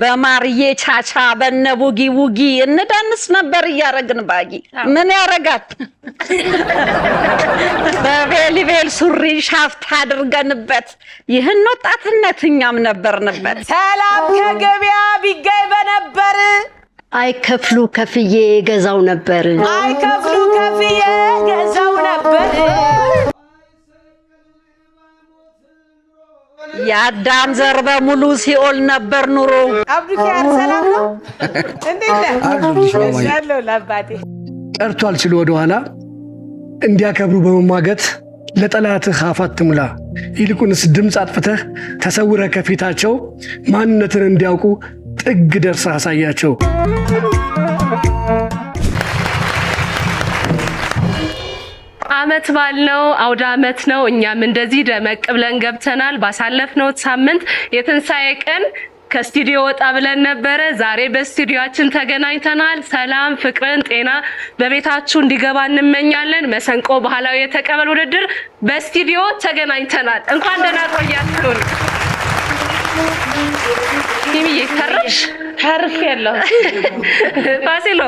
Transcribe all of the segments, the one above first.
በማርዬ ቻቻ በነቡጊ ውጊ እንደንስ ነበር ያረግን ባጊ ምን ያረጋት በቤሊቤል ሱሪ ሻፍት አድርገንበት ይህን ወጣትነትኛም ነበርንበት ሰላም ከገበያ ቢገይ በነበር አይከፍሉ ከፍዬ ገዛው ነበር አይከፍሉ ከፍዬ ገዛው ነበር ያዳም ዘር በሙሉ ሲኦል ነበር ኑሮ አብዱኪያር ሰላም ነው እንዴት ያለው ለአባቴ ቀርቷል ሲሉ ወደ ኋላ እንዲያከብሩ በመማገት ለጠላትህ አፋት ትሙላ ይልቁንስ ድምፅ አጥፍተህ ተሰውረህ ከፊታቸው ማንነትን እንዲያውቁ ጥግ ደርሰህ አሳያቸው አመት ባል ነው አውደ አመት ነው እኛም እንደዚህ ደመቅ ብለን ገብተናል ባሳለፍነው ሳምንት የትንሳኤ ቀን ከስቱዲዮ ወጣ ብለን ነበር ዛሬ በስቱዲዮአችን ተገናኝተናል ሰላም ፍቅርን ጤና በቤታችሁ እንዲገባ እንመኛለን መሰንቆ ባህላዊ የተቀበል ውድድር በስቱዲዮ ተገናኝተናል እንኳን ደህና ቆያችሁን ይሚዬ ተርፍ ያለው ፋሲሎ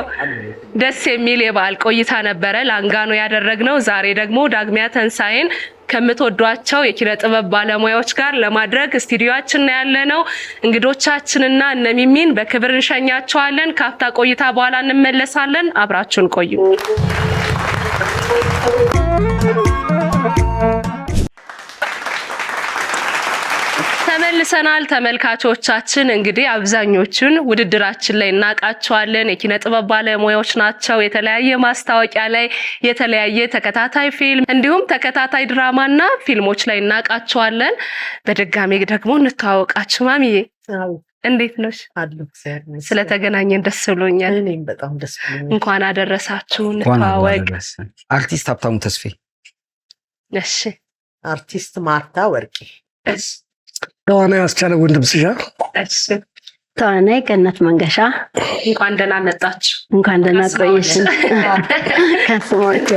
ደስ የሚል የበዓል ቆይታ ነበረ ላንጋኖ ያደረግነው ዛሬ ደግሞ ዳግሚያ ተንሳኤን ከምትወዷቸው የኪነ ጥበብ ባለሙያዎች ጋር ለማድረግ ስቱዲዮአችን ያለነው እንግዶቻችንና እነሚሚን በክብር እንሸኛቸዋለን ካፍታ ቆይታ በኋላ እንመለሳለን አብራችሁን ቆዩ ተመልሰናል ተመልካቾቻችን እንግዲህ አብዛኞቹን ውድድራችን ላይ እናቃቸዋለን የኪነ ጥበብ ባለሙያዎች ናቸው የተለያየ ማስታወቂያ ላይ የተለያየ ተከታታይ ፊልም እንዲሁም ተከታታይ ድራማና ፊልሞች ላይ እናቃቸዋለን በድጋሚ ደግሞ እንተዋወቃችሁ ማሚዬ እንዴት ነሽ ስለተገናኘን ደስ ብሎኛል እኔም በጣም ደስ ብሎኛል እንኳን አደረሳችሁ እንተዋወቅ አርቲስት ሀብታሙ ተስፌ እሺ አርቲስት ማርታ ወርቂ እሺ ተዋናይ አስቻለ ወንድምስሻ እሺ ተዋናይ ገነት መንገሻ እንኳን ደህና መጣችሁ እንኳን ደህና ቆየሽን ከስሞች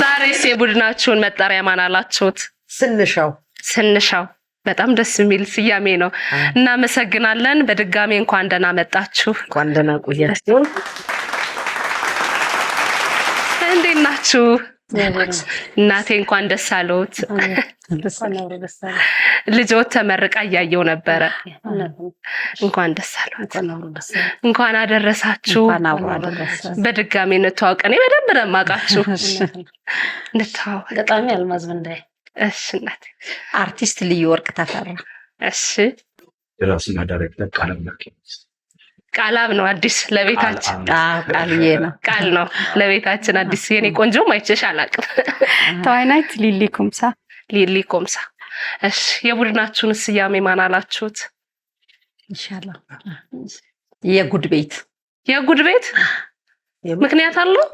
ዛሬስ የቡድናችሁን መጠሪያ ማን አላችሁት ስንሻው በጣም ደስ የሚል ስያሜ ነው እናመሰግናለን በድጋሚ እንኳን ደህና መጣችሁ እንኳን ደህና ቆያችሁ እንዴት ናችሁ እናቴ እንኳን ደስ አለዎት ልጆት ተመርቃ ያያየው ነበር እንኳን ደስ አለዎት እንኳን አደረሳችሁ በድጋሚ እንተዋወቅን በደንብ ደማቃችሁ እንተዋወቅ በጣም ያልማዝ ምንዳይ እሺ እናቴ አርቲስት ልዩ ወርቅ ተፈራ እሺ ድራስና ዳይሬክተር ቃላብ ነው አዲስ ለቤታችን ቃልዬ ነው ቃል ነው ለቤታችን አዲስ የኔ ቆንጆ ማይቸሽ አላቅም ተዋናይት ሊሊ ኮምሳ እሺ የቡድናችሁን ስያሜ ማን አላችሁት ኢንሻአላህ የጉድ ቤት ምክንያት አለው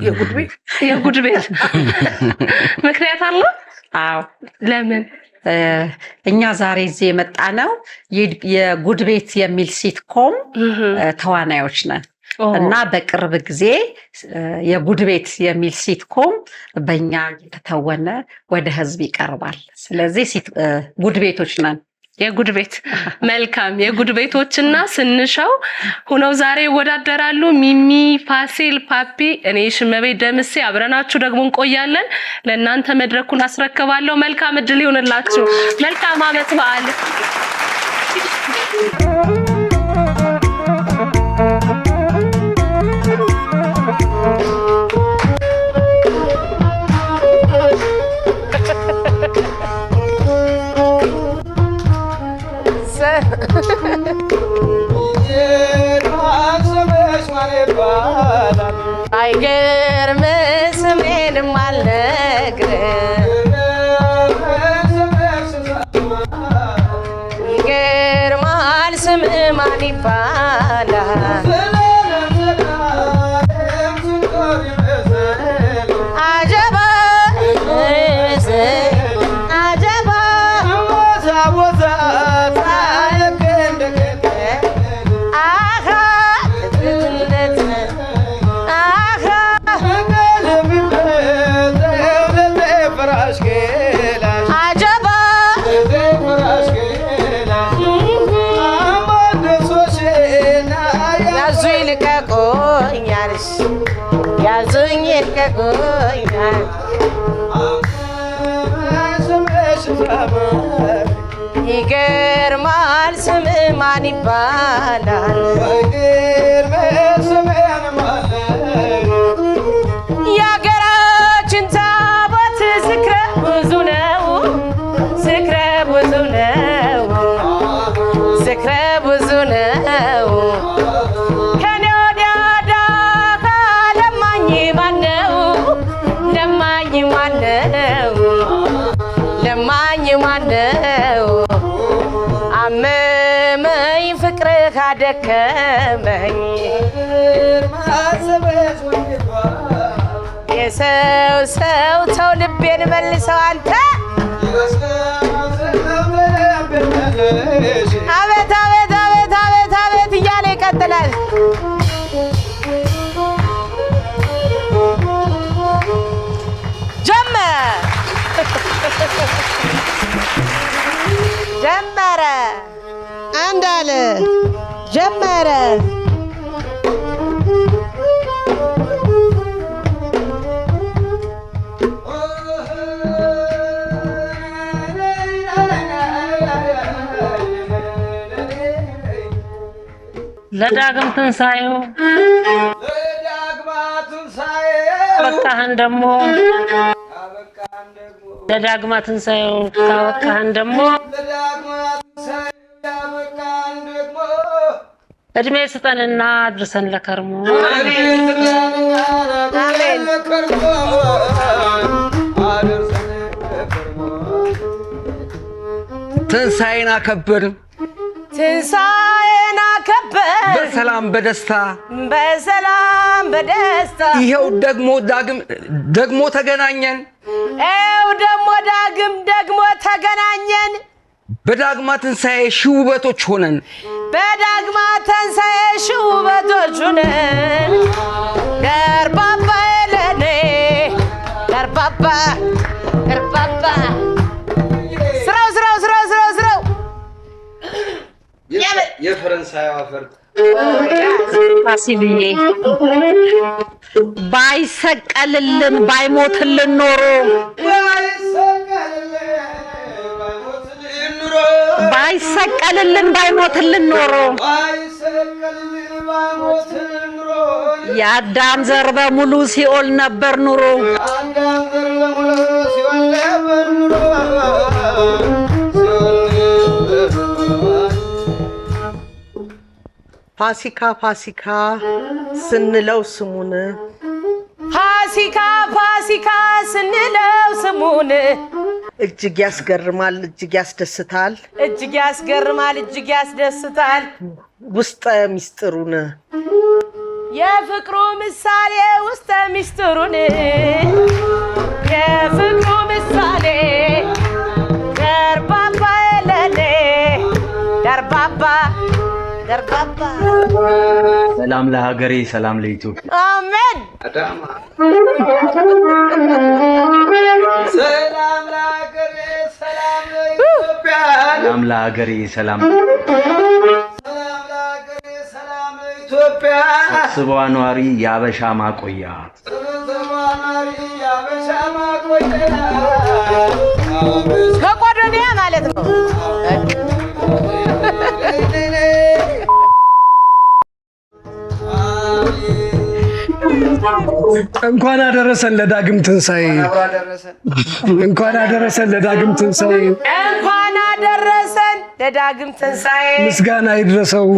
የጉድ ቤት ምክንያት አለው አዎ ለምን እኛ ዛሬ እዚህ የመጣ ነው የጉድ ቤት የሚል ሲትኮም ተዋናዮች ነን እና በቅርብ ጊዜ የጉድ ቤት የሚል ሲትኮም በእኛ ተተወነ ወደ ህዝብ ይቀርባል ስለዚህ ጉድ ቤቶች ነን የጉድ ቤት መልካም የጉድ ቤቶችና ስንሻው ሆነው ዛሬ ወዳደራሉ ሚሚ ፋሲል ፓፒ እኔ ሽመቤት ደምሴ አብረናችሁ ደግሞ እንቆያለን ለእናንተ መድረኩን አስረክባለሁ መልካም እድል ይሁንላችሁ መልካም አመት በዓል አይገርም ስሜንም አልነግርም ይገርማል ስም ማን ይባላል አጀባ ያስለቀቁኛል ይገርማል ስም ማን ይባላል የሀገራችን ታቦት ዝክረ ብዙ ነው ዝክረ ብዙ ነው ዝክረ ብዙ ነው ከኔ ወዲያ ዳካ ለማኝ ማነው ለማኝ ማነው ለማኝ ማነው አመመኝ ፍቅርህ አደከመኝ የሰው ሰው ተው ልቤን መልሰው አንተ አቤት አቤት አቤት አቤት አቤት እያለ ይቀጥላል ጀመረ አንዳለ ጀመረ ለዳግም ትንሳኤው በቃህን ደግሞ ለዳግማ ትንሳኤው ካበቃህን ደግሞ እድሜ ስጠንና አድርሰን ለከርሞ ትንሳኤን አከበርን ትንሳኤን አከበርን በሰላም በደስታ በሰላም በደስታ ይሄው ደግሞ ተገናኘን ደግሞ ተገናኘን በዳግማ ትንሳኤ ሺህ ውበቶች ሆነን በዳግማ ትንሳኤ ሺህ ውበቶች ሆነን ደርባባ ለኔ ደርባባ ስራው የፈረንሳይ አፈርት ፋሲልዬ ባይሰቀልልን ባይሞትልን ኖሮ ባይሰቀልልን ባይሞትልን ኖሮ የአዳም ዘር በሙሉ ሲኦል ነበር ኑሮ ፋሲካ ፋሲካ ስንለው ስሙን ፋሲካ ስንለው ስሙን እጅግ ያስገርማል እጅግ ያስደስታል እጅግ ያስገርማል እጅግ ያስደስታል ውስጠ ሚስጥሩን የፍቅሩ ምሳሌ ውስጠ ሚስጥሩን የፍቅሩ ምሳሌ ደርባባ ለኔ ደርባባ ሰላም ለሀገሬ ሰላም ለኢትዮጵያ አሜን ሰላም ለሀገሬ ሰላም ለኢትዮጵያ ሰላም ለሀገሬ ሰላም ለኢትዮጵያ ስብዋ ኗሪ የአበሻ ማቆያ ከቆዶኒያ ማለት ነው እንኳን አደረሰን ለዳግም ትንሳኤ እንኳን አደረሰን ለዳግም ትንሳኤ እንኳን አደረሰን ለዳግም ትንሳኤ ምስጋና ይድረሰው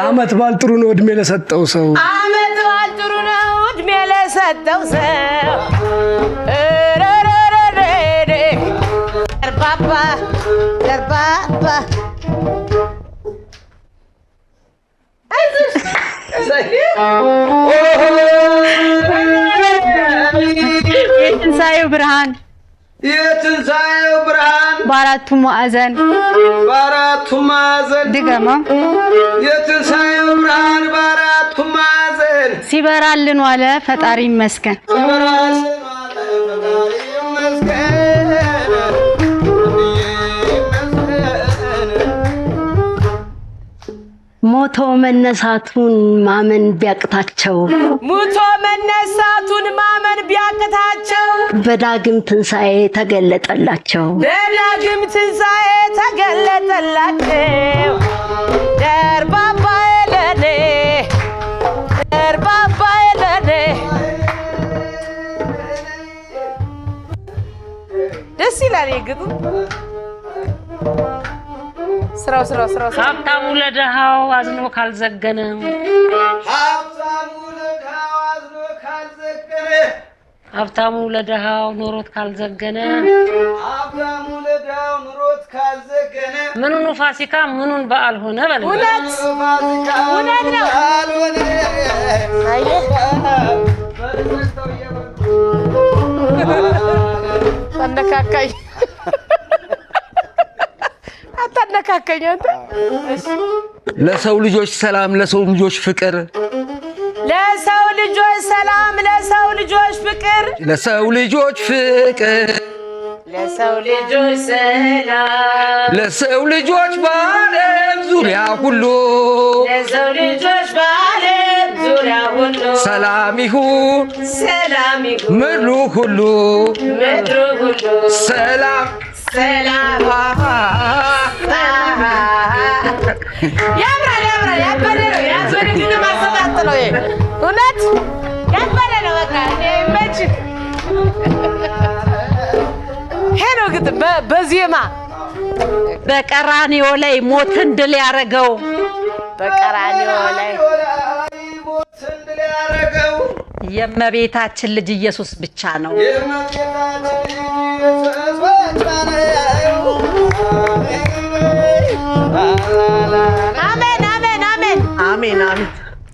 አመት በዓል ጥሩ ነው እድሜ ለሰጠው ሰው አመት በዓል ጥሩ ነው እድሜ ለሰጠው ሰው ደርባባ የትንሣኤው ብርሃን በአራቱ ማዕዘን ድገማ የትንሣኤው ብርሃን በአራቱ ማዕዘን ሲበራልን ዋለ ፈጣሪ ይመስገን ሞቶ መነሳቱን ማመን ቢያቅታቸው ሙቶ መነሳቱን ማመን ቢያቅታቸው በዳግም ትንሣኤ ተገለጠላቸው በዳግም ትንሣኤ ተገለጠላቸው ደርባባዬ ለኔ ደርባባዬ ለኔ ደስ ይላል ይግጥም ስራው ሀብታሙ ለድሃው አዝኖ ካልዘገነ ሀብታሙ ለድሃው ኑሮት ካልዘገነ ምኑን ፋሲካ ምኑን በዓል ሆነ በለ እውነት ነው ተነካካኝ አታነካከኝ አንተ ለሰው ልጆች ሰላም ለሰው ልጆች ፍቅር ለሰው ልጆች ሰላም ለሰው ልጆች ፍቅር ለሰው ልጆች ፍቅር ለሰው ልጆች ሰላም ለሰው ልጆች በዓለም ዙሪያ ሁሉ ለሰው ልጆች በዓለም ዙሪያ ሁሉ ሰላም ይሁን ምድሩ ሁሉ ሰላም ያምራል ያበደ ግን ማሰጣጥ ነው እውነት ያበደ ነው በቃ መች ሄሎ ግጥም በዜማ በቀራንዮ ላይ ሞትን ድል ያረገው በቀራንዮ ላይ ሞትን ድል ያረገው የእመቤታችን ልጅ ኢየሱስ ብቻ ነው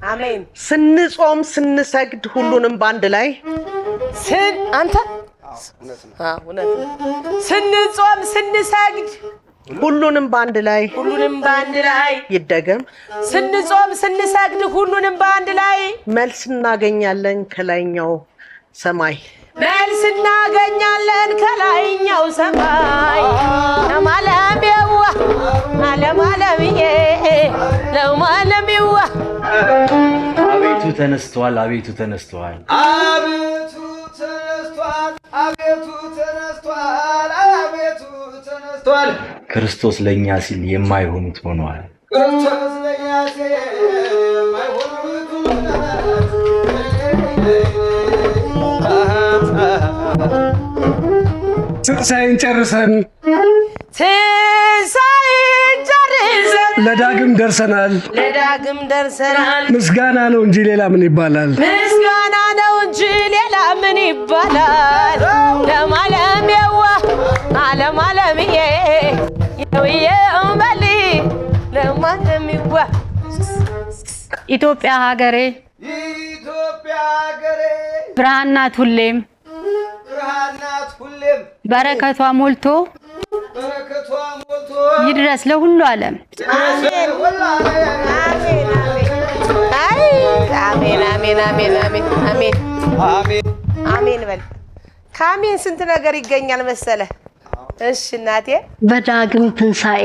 አሜን ስንጾም ስንሰግድ ሁሉንም ባንድ ላይ አንተ ስንጾም ስንሰግድ ሁሉንም ባንድ ላይ ይደገም ስንጾም ስንሰግድ ሁሉንም ባንድ ላይ መልስ እናገኛለን ከላይኛው ሰማይ መልስ እናገኛለን ከላይኛው ሰማይ ለማለምየዋ አለማለምዬ ለማለምየዋ አቤቱ ተነስተዋል አቤቱ ተነስተዋል አቤቱ ተነስተዋል አቤቱ ተነስተዋል አቤቱ ተነስተዋል ክርስቶስ ለኛ ሲል የማይሆኑት ሆነዋል ክርስቶስ ለኛ ሲል የማይሆኑት ሆነዋል ትንሣኤን ጨርሰን ለዳግም ደርሰናል ምስጋና ነው እንጂ ሌላ ምን ይባላል ምስጋና ነው እንጂ ሌላ ምን ይባላል ለማለምየዋ አለማለምዬ የውየውበሊ ለማለምየዋ ኢትዮጵያ ሀገሬ ብርሃን ናት ሁሌም በረከቷ ሞልቶ ይድረስ ለሁሉ ዓለም አሜን አሜን አሜን አሜን አሜን አሜን በል ከአሜን ስንት ነገር ይገኛል መሰለ እሺ እናቴ በዳግም ትንሣኤ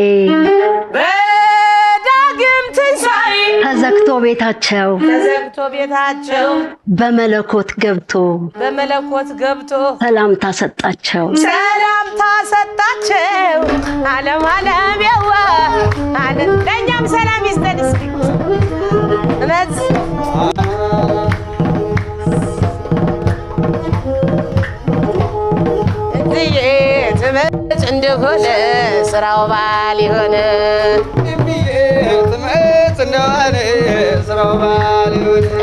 ተዘግቶ ቤታቸው በመለኮት ገብቶ ሰላምታ ሰጣቸው ዓለም ያዋ ለእኛም ሰላም ይስጠን እስኪ እውነት ትመጭ እንደሆነ ስራው ባል የሆነ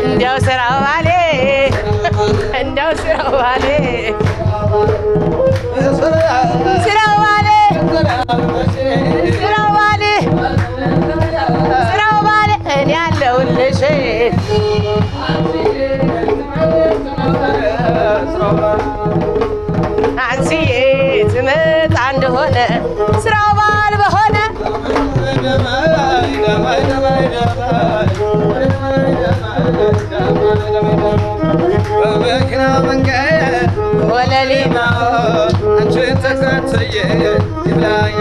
እንደው ስራው ባሌ እንደው ስራው ባሌ ስራው ባሌ ስራው ባሌ ስራው ባሌ እኔ ያለሁልሽ አንቺዬ ትመጣ እንደሆነ ስራው ባል በሆነ ወለሊማ አንቺን ተከትዬ ይብላኝ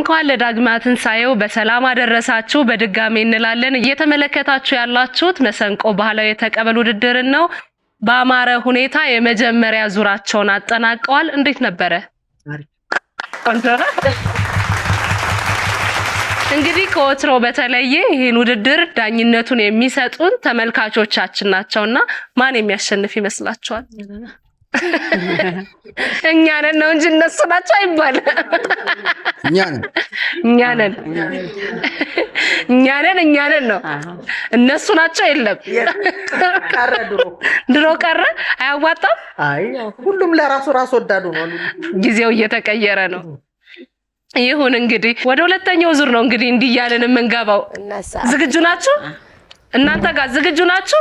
እንኳን ለዳግማ ትንሳኤው በሰላም አደረሳችሁ በድጋሚ እንላለን። እየተመለከታችሁ ያላችሁት መሰንቆ ባህላዊ የተቀበል ውድድርን ነው። በአማረ ሁኔታ የመጀመሪያ ዙራቸውን አጠናቀዋል። እንዴት ነበረ? እንግዲህ ከወትሮ በተለየ ይህን ውድድር ዳኝነቱን የሚሰጡን ተመልካቾቻችን ናቸውና ማን የሚያሸንፍ ይመስላችኋል? እኛ ነን ነው እንጂ እነሱ ናቸው አይባልም። እኛ ነን ነው እነሱ ናቸው የለም። ቀረ ድሮ ቀረ አያዋጣም። አይ ሁሉም ለራሱ ወዳዱ ነው። ጊዜው እየተቀየረ ነው። ይሁን እንግዲህ ወደ ሁለተኛው ዙር ነው እንግዲህ እንዲያለን የምንገባው። ዝግጁ ናችሁ? እናንተ ጋር ዝግጁ ናችሁ?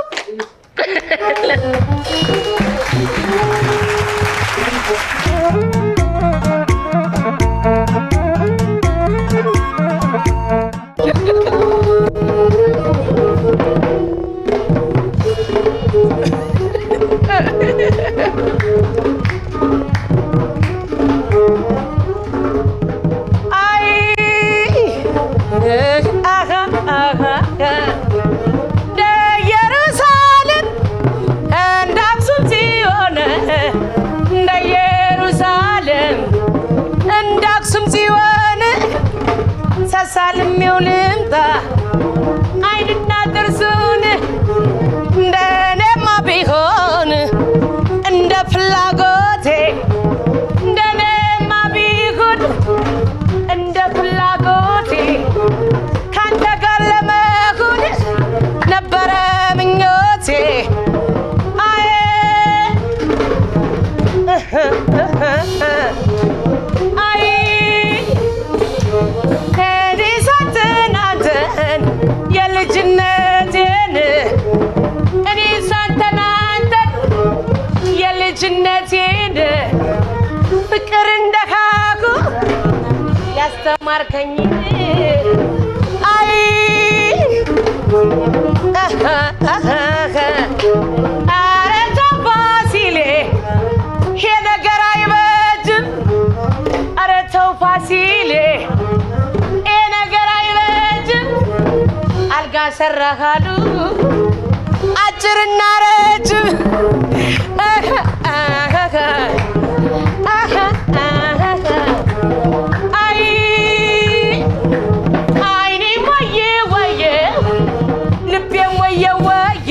ሳልሜው ልምጣ አይንና ጥርሱን እንደኔማ ቢሆን እንደ ፍላጎቴ እንደኔማ ቢሆን እንደ ፍላጎቴ ካንተ ጋር ለመሆን ነበረ ምኞቴ። አይ የልጅነቴን እኔ ሳንተናንተን የልጅነቴን ፍቅር እንደካኩ ያስተማርከኝ አይ ኧረ ተው ፋሲሌ ይሄ ነገር አይበጅም። ኧረ ተው ፋሲሌ አልጋ ሰራሃሉ አጭርና ረጅም አይ አይኔም ወየ ወየ ልቤም ወየ ወየ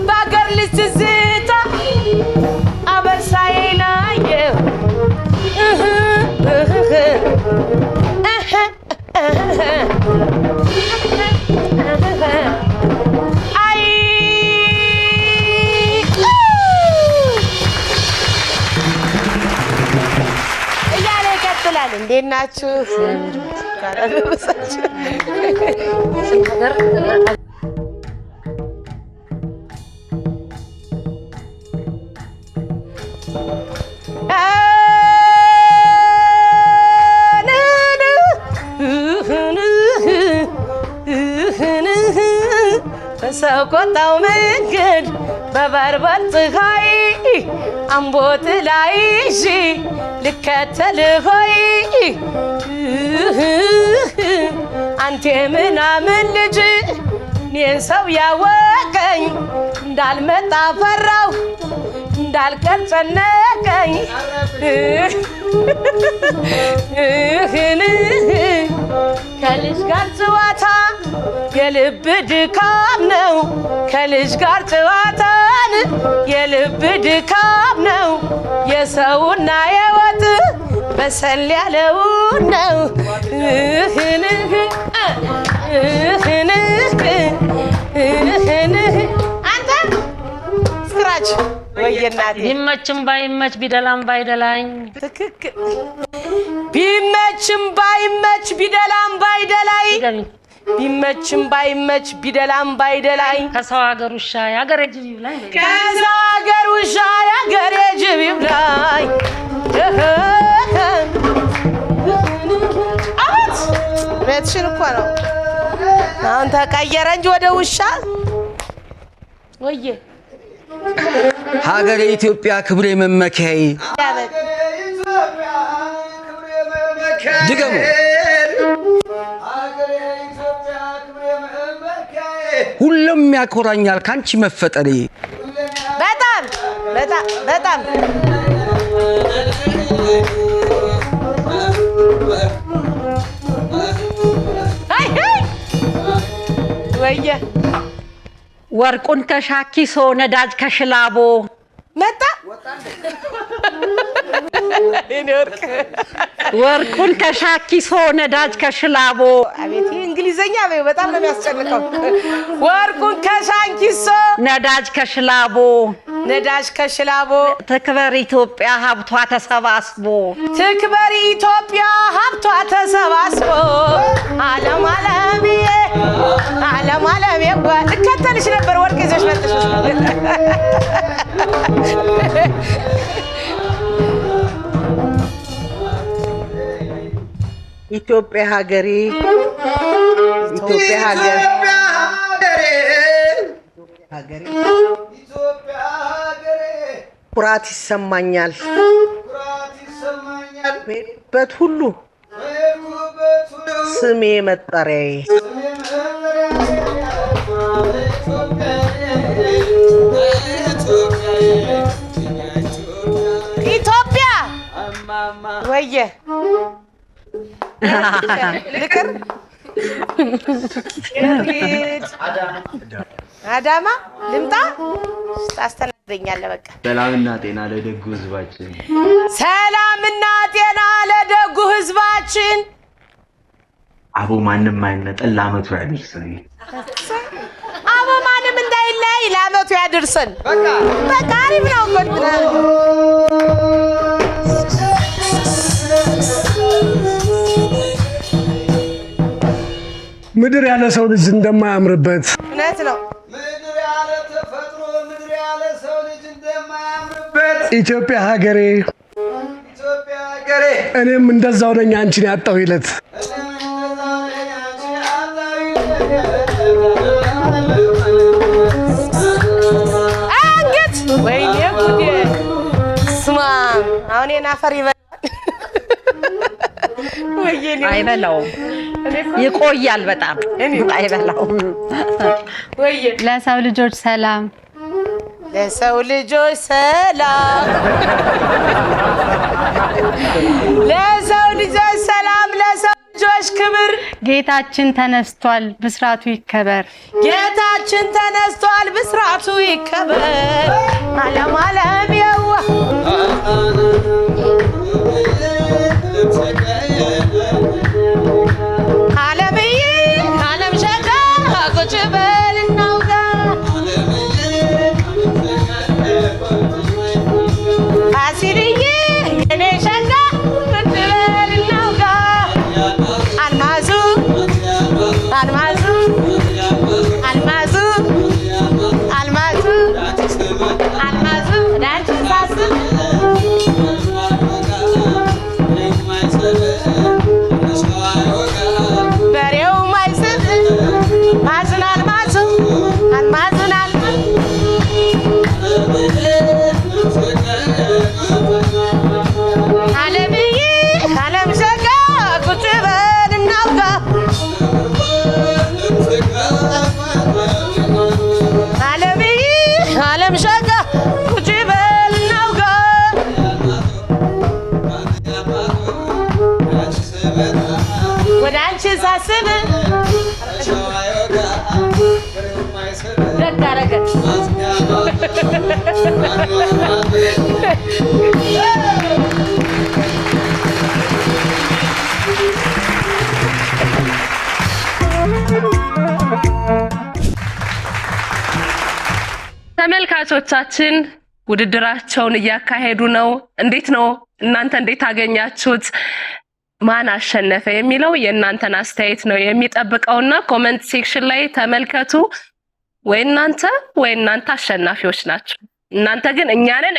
በአገር ልጅ ትዝታ አበሳዬን አየሁ እያለ ይቀጥላል። እንዴት ናችሁ? ሰው ቆጣው መንገድ በበርበት ፀሐይ አምቦት ላይ እሺ ልከተል ሆይ አንተ ምናምን ልጅ እኔን ሰው ያወቀኝ እንዳልመጣ ፈራው እንዳልቀር ጨነቀኝ ከልጅ ጋር ጨዋታ የልብ ድካም ነው። ከልጅ ጋር ጨዋታን የልብ ድካም ነው። የሰውና የወጥ በሰል ያለው ነው። አንተ ስክራች ወየናት ቢመችም ባይመች ቢደላም ባይደላኝ ትክክል ቢመችም ባይመች ቢደላም ባይደላይ ቢመችም ባይመች ቢደላም ባይደላይ ከሰው ሀገር ውሻ ያገሬ ጅብ ይብላኝ ከሰው ሀገር ውሻ ያገሬ ጅብ ይብላኝ። አቤት ቤትሽን እኮ ነው አሁን ተቀየረ እንጂ ወደ ውሻ ወየ ሀገሬ ኢትዮጵያ ክብሬ መመኪያዬ ድገሙ። ሁሉም ያኮራኛል ካንቺ መፈጠሬ። በጣም በጣም በጣም ወየ ወርቁን ከሻኪሶ ነዳጅ ከሽላቦ መጣ ወርቁን ከሻኪሶ ነዳጅ ከሽላቦ። አቤት እንግሊዘኛ በይ በጣም ነው የሚያስጨንቀው። ወርቁን ከሻኪሶ ነዳጅ ከሽላቦ ነዳጅ ከሽላቦ ትክበር ኢትዮጵያ ሀብቷ ተሰባስቦ ትክበር ኢትዮጵያ ሀብቷ ተሰባስቦ ዓለም ዓለምዬ ዓለም ዓለምዬ ልከተልሽ ነበር ወርቅ ይዘሽ መጥተሽ ኢትዮጵያ ሀገሬ ኢትዮጵያ ሀገሬ ኩራት ይሰማኛል በሄድኩበት ሁሉ ስሜ መጠሪያዬ ኢትዮጵያ ወየ ልቅር አዳማ ልምጣ ታስተናግደኛለህ። በቃ ሰላምና ጤና ለደጉ ህዝባችን፣ ሰላምና ጤና ለደጉ ህዝባችን። አቦ ማንም አይነጠል ለአመቱ ያደርሰን። አቦ ማንም እንዳይለይ ለአመቱ ያደርሰን። በቃ አሪፍ ነው እኮ ምድር ያለ ሰው ልጅ እንደማያምርበት እውነት ነው። ምድር ያለ ተፈጥሮ ምድር ያለ ሰው ልጅ እንደማያምርበት ኢትዮጵያ ሀገሬ ኢትዮጵያ ሀገሬ እኔም እንደዛው ነኝ አንቺን ያጣሁ ይለት አንገት ወይኔ ጉዴ ስማ አሁን የናፈር ይበላል ወይኔ አይበላውም ይቆያል በጣም አይበላውም። ወይኔ ለሰው ልጆች ሰላም ለሰው ልጆች ሰላም ለሰው ልጆች ሰላም ለሰው ልጆች ክብር ጌታችን ተነስቷል ብስራቱ ይከበር ጌታችን ተነስቷል ብስራቱ ይከበር ዓለም ዓለም የዋ ዓለምዬ ዓለም ሸጋ ቁጭ በል እናውጋ ፋሲልዬ የኔ ሸጋ ቁጭ በል እናውጋ አልማዙ አልማዙ አልማዙ አልማዙ አልማዙ ዳንቺ ሳስብ በሬው ማይስብ ማዝን አልማዙ አልማዝን አልማዙ ዓለምዬ ዓለም ሸጋ ቁጭ በል እናውጋ ዓለምዬ ዓለም ሸጋ ቁጭ በል እናውጋ ወደ አንቺ ሳስብ ደግ አደረገ ተመልካቾቻችን ውድድራቸውን እያካሄዱ ነው። እንዴት ነው? እናንተ እንዴት አገኛችሁት? ማን አሸነፈ የሚለው የእናንተን አስተያየት ነው የሚጠብቀውና ኮሜንት ሴክሽን ላይ ተመልከቱ። ወይ እናንተ አሸናፊዎች ናችሁ። እናንተ ግን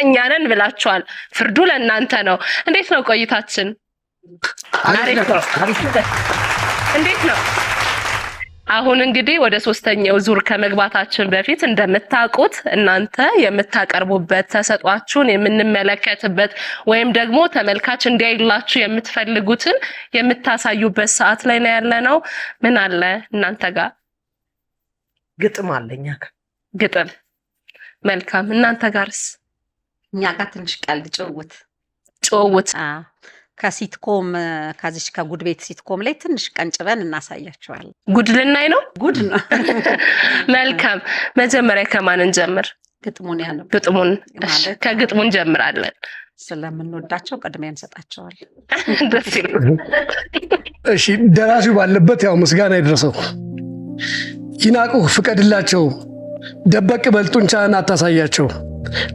እኛንን ብላችኋል። ፍርዱ ለእናንተ ነው። እንዴት ነው ቆይታችን? እንዴት ነው? አሁን እንግዲህ ወደ ሶስተኛው ዙር ከመግባታችን በፊት እንደምታውቁት እናንተ የምታቀርቡበት ተሰጧችሁን የምንመለከትበት ወይም ደግሞ ተመልካች እንዲያይላችሁ የምትፈልጉትን የምታሳዩበት ሰዓት ላይ ነው ያለነው። ምን አለ እናንተ ጋር? ግጥም አለኛ ግጥም። መልካም። እናንተ ጋርስ? እኛ ጋር ትንሽ ቀልድ ጭውውት ከሲትኮም ከዚች ከጉድ ቤት ሲትኮም ላይ ትንሽ ቀንጭበን እናሳያቸዋለን። ጉድ ልናይ ነው? ጉድ ነው። መልካም። መጀመሪያ ከማን እንጀምር? ግጥሙን ያለው ግጥሙን። ከግጥሙን እንጀምራለን። ስለምንወዳቸው ቅድሚያ እንሰጣቸዋለን። ደስ ይላል። እሺ፣ ደራሲው ባለበት ያው ምስጋና ይድረሰው። ይናቁህ ፍቀድላቸው፣ ደበቅ በል ጡንቻህን አታሳያቸው።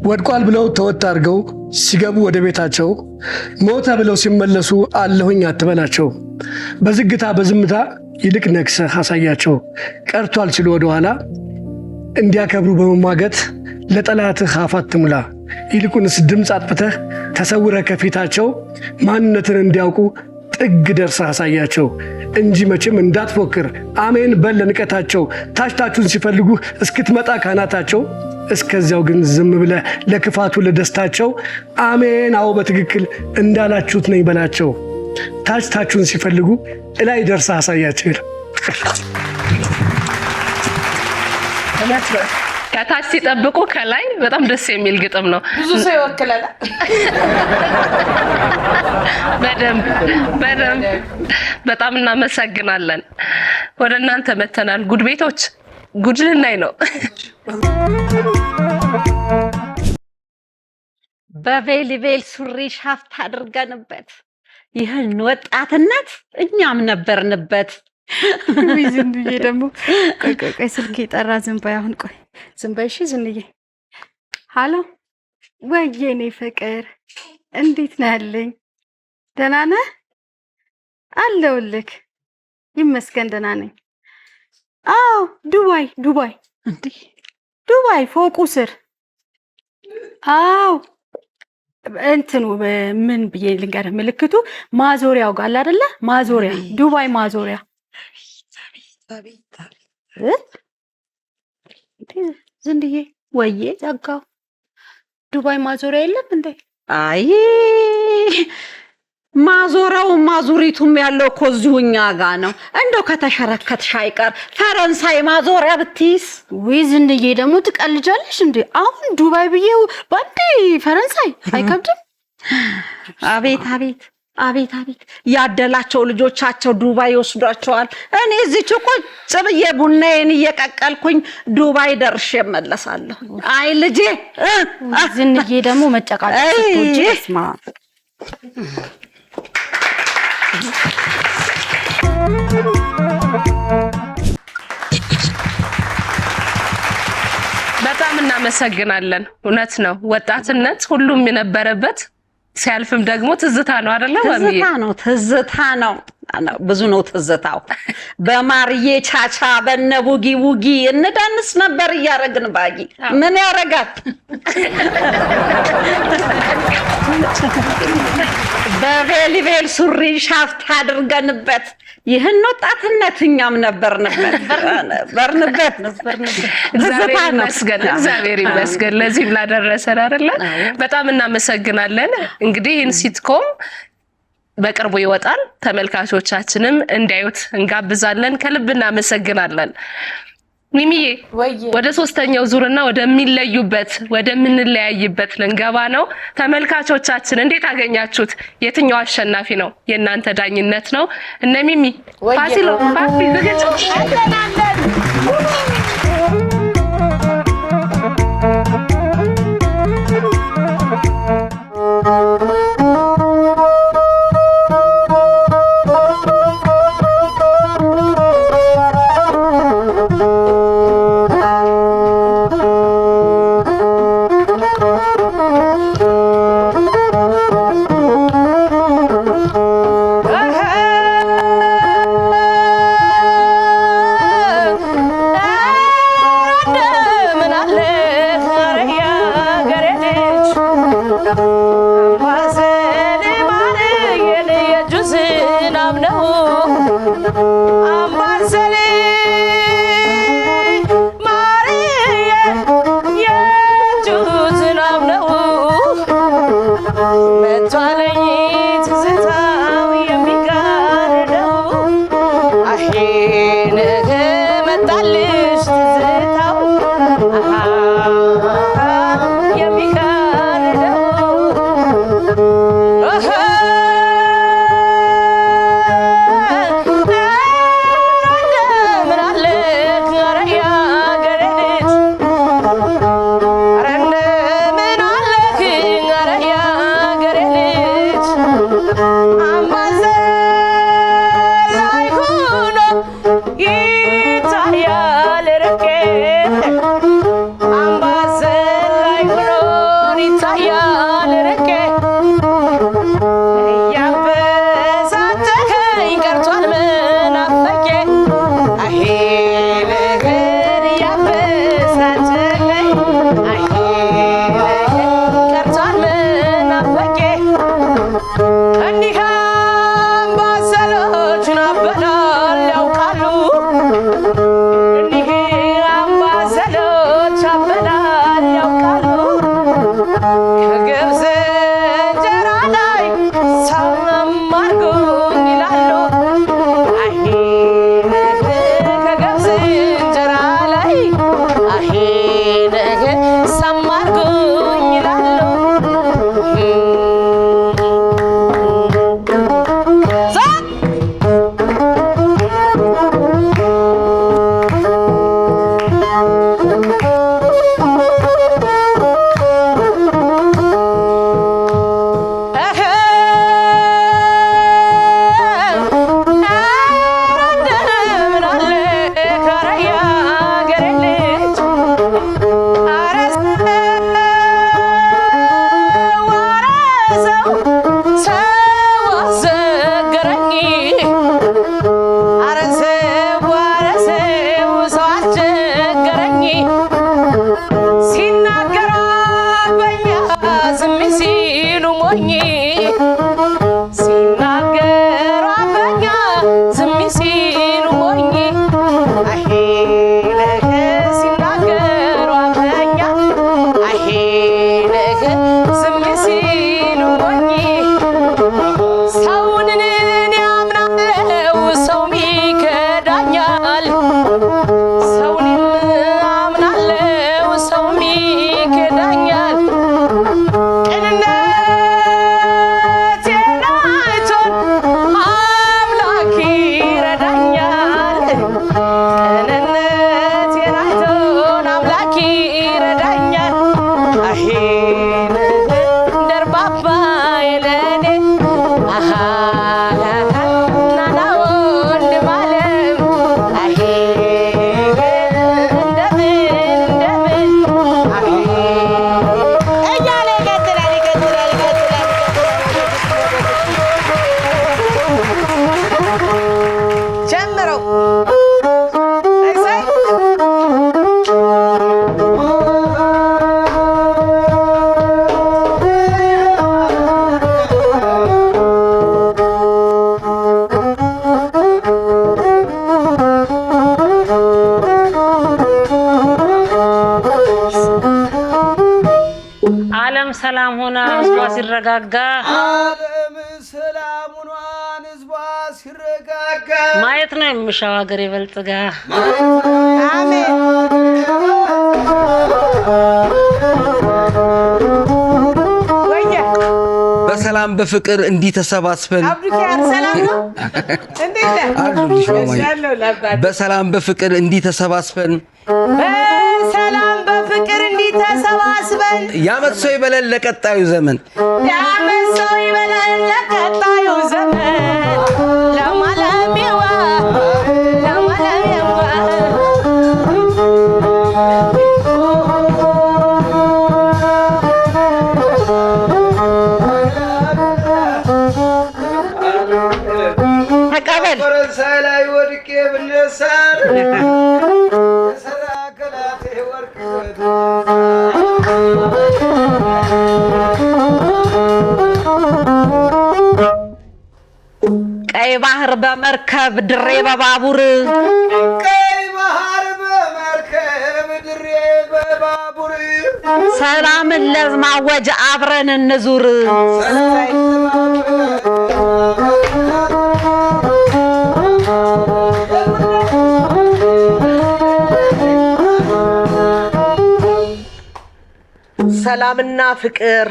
ወድቋል ብለው ተወት አድርገው ሲገቡ ወደ ቤታቸው፣ ሞተ ብለው ሲመለሱ አለሁኝ አትበላቸው። በዝግታ በዝምታ ይልቅ ነግሰህ አሳያቸው። ቀርቷል ሲሉ ወደኋላ እንዲያከብሩ በመሟገት ለጠላትህ አፍ አትሙላ። ይልቁንስ ድምፅ አጥፍተህ ተሰውረህ ከፊታቸው ማንነትን እንዲያውቁ ጥግ ደርሰህ አሳያቸው እንጂ መቼም እንዳትፎክር አሜን በል ለንቀታቸው። ታችታችሁን ሲፈልጉ እስክትመጣ ካናታቸው፣ እስከዚያው ግን ዝም ብለህ ለክፋቱ ለደስታቸው አሜን አዎ በትክክል እንዳላችሁት ነኝ በላቸው። ታችታችሁን ሲፈልጉ እላይ ደርሰህ አሳያቸው ይላል። ከታች ሲጠብቁ ከላይ በጣም ደስ የሚል ግጥም ነው። ብዙ ሰው ይወክላል። በደንብ በጣም እናመሰግናለን። ወደ እናንተ መተናል። ጉድ ቤቶች ጉድ ልናይ ነው። በቬልቬል ሱሪ ሻፍት አድርገንበት ይህን ወጣትነት እኛም ነበርንበት። ዝንብዬ ደግሞ ቆይ ስልክ የጠራ ዝንባይ። አሁን ቆይ ዝንባይ። እሺ ዝንዬ፣ ሃሎ ወይዬ፣ እኔ ፍቅር እንዴት ነህ ያለኝ? ደህና ነህ? አለሁልህ ይመስገን ደህና ነኝ። አዎ ዱባይ እንዴ? ዱባይ ፎቁ ስር። አዎ እንትኑ ምን ብዬ ልንገርህ፣ ምልክቱ ማዞሪያው ጋር አለ አይደለ? ማዞሪያ ዱባይ ማዞሪያ። ዝንድዬ ወዬ ዘጋው። ዱባይ ማዞሪያ የለም እንዴ? አይ ማዞሪያው ማዙሪቱም ያለው እኮ እዚሁ እኛ ጋ ነው። እንደው ከተሸረከትሽ አይቀር ፈረንሳይ ማዞሪያ ብትይስ። ወይ ዝንድዬ ደግሞ ትቀልጃለሽ እንዴ? አሁን ዱባይ ብዬው ባንዴ ፈረንሳይ አይከብድም? አቤት ያደላቸው ልጆቻቸው ዱባይ ይወስዷቸዋል። እኔ እዚች ቁጭ ብዬ ቡናዬን እየቀቀልኩኝ ዱባይ ደርሼ እመለሳለሁ። አይ ልጄ። ዝንዬ ደግሞ መጨቃጨቅ ስትወጂ እስማ። በጣም እናመሰግናለን። እውነት ነው፣ ወጣትነት ሁሉም የነበረበት ሲያልፍም ደግሞ ትዝታ ነው አይደለ? ትዝታ ነው። ብዙ ነው ትዝታው። በማርዬ ቻቻ በነ ቡጊ ውጊ እንደንስ ነበር እያረግን ባጊ ምን ያረጋል። በቬልቬል ሱሪ ሻፍት አድርገንበት ይህን ወጣትነት እኛም ነበርንበት። እግዚአብሔር ይመስገን ለዚህ ላደረሰን አይደለ? በጣም እናመሰግናለን። እንግዲህ ይህን ሲትኮም በቅርቡ ይወጣል። ተመልካቾቻችንም እንዲያዩት እንጋብዛለን። ከልብ እናመሰግናለን። ሚሚዬ ወደ ሶስተኛው ዙርና ወደምንለያይበት ልንገባ ነው። ተመልካቾቻችን እንዴት አገኛችሁት? የትኛው አሸናፊ ነው? የእናንተ ዳኝነት ነው። እነ ሚሚ ፋሲሎ አምባሰሌ እኒህ አምባሰሎች አበላል ያውቃሉ ከገብስ እንጀራ ላይ ሳም አድርጉኝ ይላሉ አሄ ከገብስ እንጀራ ላይ አሄ ነገ ሳም አድርጉኝ ይላሉ ሰላም ሆና ህዝቧ ሲረጋጋ ዓለም ሰላም ሆኗን ህዝቧ ሲረጋጋ ማየት ነው የምሻው ሀገር ይበልጽጋ አሜን ወየ በሰላም በፍቅር እንዲህ ተሰባስበን አብዱኪያር ሰላም ነው እንዴት ነህ በሰላም በፍቅር እንዲህ ተሰባስበን በሰላም በፍቅር እንዲህ ተሰባስበን ያመት ሰው ይበለን ለቀጣዩ ዘመን ያመት ሰው ይበለን ለቀጣዩ ዘመን ለማለሚዋ ተቀበል ፈረንሳይ ላይ ወድቄ ብነሳር የሰራ ከላቴ ወርቅ ቀይ ባህር በመርከብ ድሬ በባቡር ቀይ ባህር በመርከብ ድሬ በባቡር ሰላምን ለማወጅ አብረን እንዙር ሰላምና ፍቅር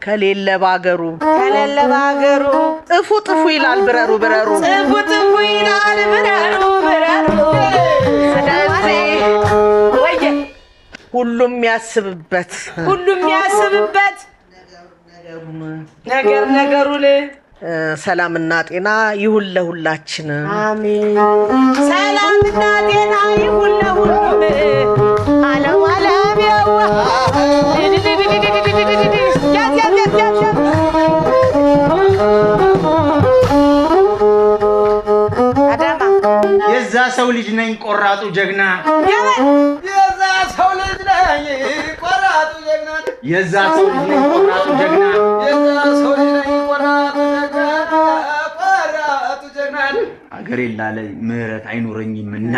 ከሌለ ባገሩ ጥፉ ጥፉ ይላል ብረሩ ጥፉ ይላል ብረሩ ወየ ሁሉም ያስብበት ነገሩ ሰላምና ጤና ይሁን ለሁላችን አሜን ሰላምና ጤና ይሁን ለሁሉም ዓለም ያዋ የዛ ሰው ልጅ ነኝ ቆራጡ ጀግና የዛ ሰው ልጅ ነኝ ቆራጡ ጀግና የዛ ሰው ልጅ ነኝ ቆራጡ ጀግና የዛ ሰው ልጅ ነኝ ቆራጡ ጀግና ሀገሬን ላለ ምህረት አይኖረኝምና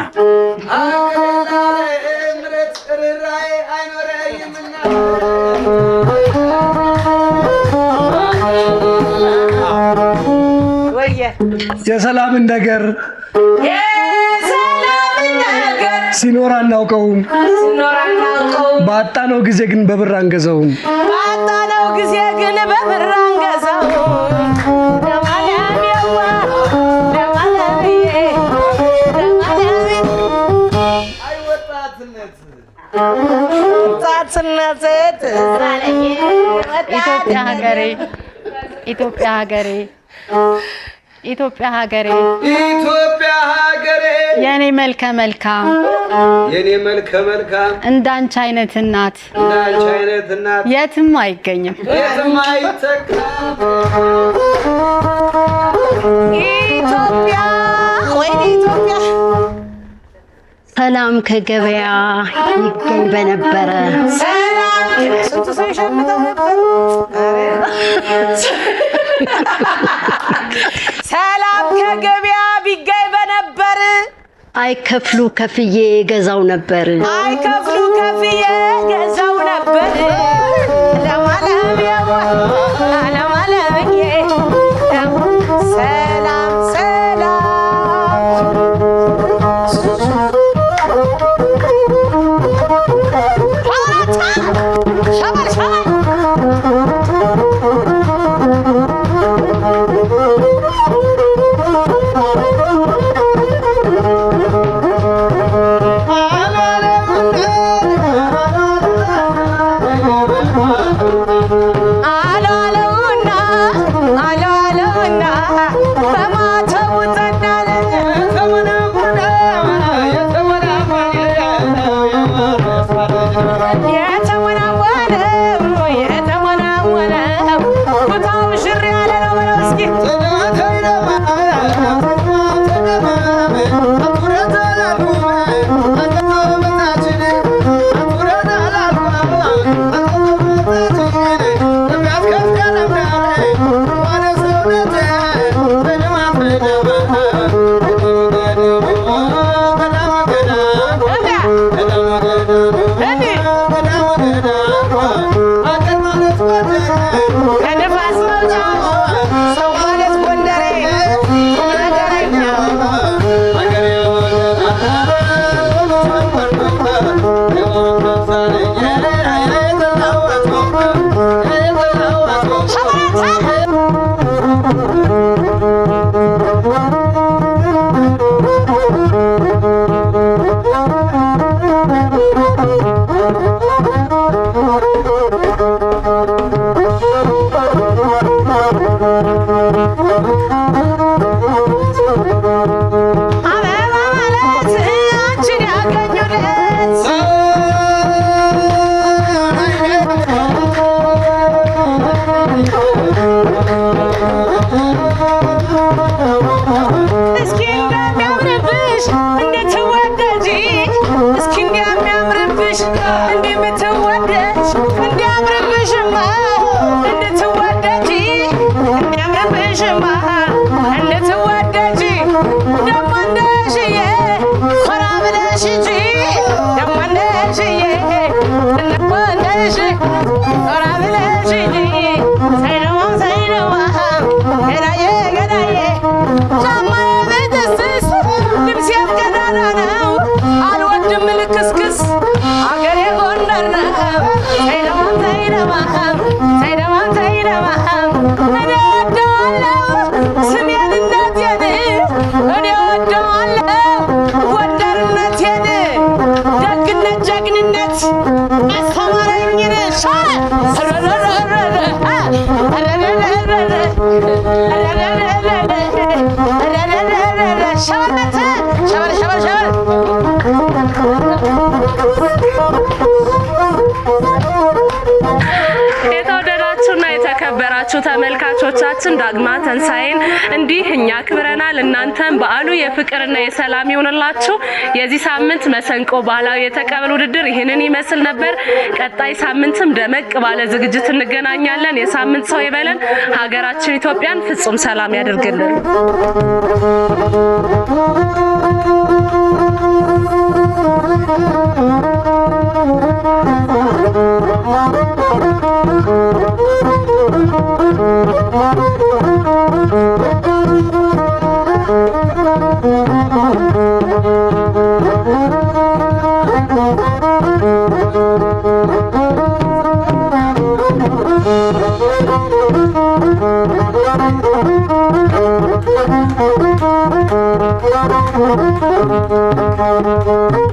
ምረት ርራይ አይኖረኝምና ወየ የሰላምን ነገር ሲኖር አናውቀውም ባጣነው ጊዜ ግን በብር አንገዛውም ባጣነው ጊዜ ግን በብር አንገዛውም ኢትዮጵያ ሀገሬ ኢትዮጵያ ሀገሬ ኢትዮጵያ ሀገሬ ኢትዮጵያ ሀገሬ የኔ መልከ መልካም የኔ መልከ መልካም እንዳንቺ አይነት እናት እንዳንቺ አይነት እናት የትም አይገኝም የትም አይተካም ኢትዮጵያ ወይኔ ኢትዮጵያ ሰላም ከገበያ ይገኝ በነበረ ስንቱ ሰው ይሸምተው ነበር ሰላም ከገበያ ቢገኝ በነበር አይከፍሉ ከፍዬ ገዛው ነበር አይከፍሉ ከፍዬ ገዛው ነበር ለማለም ያው ለማለምዬ ሰላም ሰላም ሻባል ሻባል ዳግማ ትንሣኤን እንዲህ እኛ ክብረናል። እናንተም በዓሉ የፍቅርና የሰላም ይሁንላችሁ። የዚህ ሳምንት መሰንቆ ባህላዊ የተቀበል ውድድር ይህንን ይመስል ነበር። ቀጣይ ሳምንትም ደመቅ ባለ ዝግጅት እንገናኛለን። የሳምንት ሰው ይበለን። ሀገራችን ኢትዮጵያን ፍጹም ሰላም ያደርግልን። Thank you.